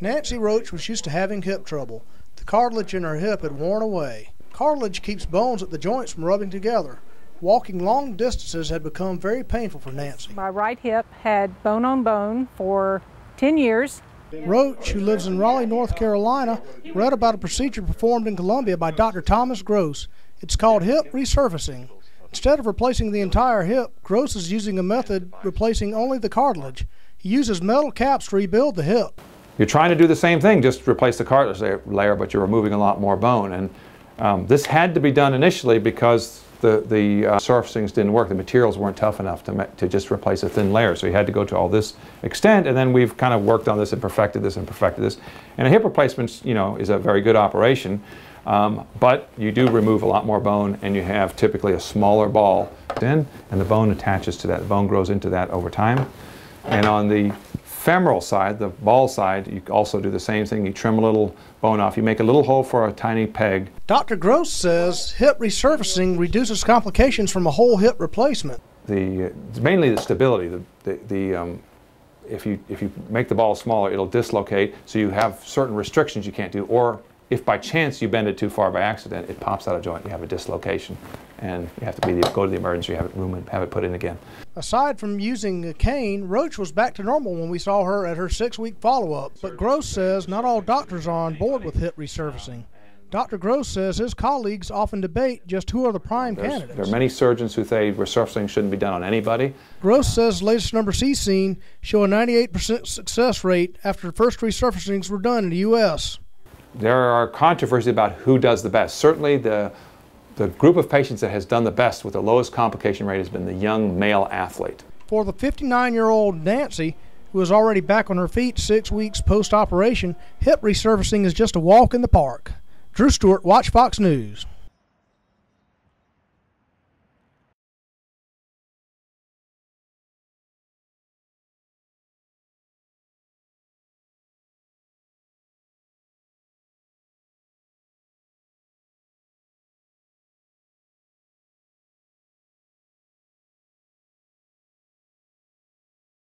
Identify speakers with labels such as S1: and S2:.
S1: Nancy Roach was used to having hip trouble. The cartilage in her hip had worn away. Cartilage keeps bones at the joints from rubbing together. Walking long distances had become very painful for Nancy.
S2: My right hip had bone on bone for 10 years.
S1: Roach, who lives in Raleigh, North Carolina, read about a procedure performed in Columbia by Dr. Thomas Gross. It's called hip resurfacing. Instead of replacing the entire hip, Gross is using a method replacing only the cartilage. He uses metal caps to rebuild the hip.
S3: You're trying to do the same thing, just replace the cartilage layer, but you're removing a lot more bone. And this had to be done initially because the surfacings didn't work. The materials weren't tough enough to just replace a thin layer. So you had to go to all this extent, and then we've kind of worked on this and perfected this and perfected this. And a hip replacement, is a very good operation, but you do remove a lot more bone, and you have typically a smaller ball in, and the bone attaches to that. The bone grows into that over time. And on the femoral side, the ball side, you also do the same thing. You trim a little bone off. You make a little hole for a tiny peg.
S1: Dr. Gross says hip resurfacing reduces complications from a whole hip replacement.
S3: Mainly the stability. If you make the ball smaller, it'll dislocate, so you have certain restrictions you can't do. Or if by chance you bend it too far by accident, it pops out of joint. You have a dislocation, and you have to go to the emergency room and have it put in again.
S1: Aside from using a cane, Roach was back to normal when we saw her at her 6-week follow-up. But Gross says not all doctors are on board with hip resurfacing. Dr. Gross says his colleagues often debate just who are the prime candidates.
S3: There are many surgeons who say resurfacing shouldn't be done on anybody.
S1: Gross says the latest numbers he's seen show a 98% success rate after the first resurfacings were done in the U.S.
S3: There are controversies about who does the best. Certainly the group of patients that has done the best with the lowest complication rate has been the young male athlete.
S1: For the 59-year-old Nancy, who is already back on her feet 6 weeks post-operation, hip resurfacing is just a walk in the park. Drew Stewart, Watch Fox News.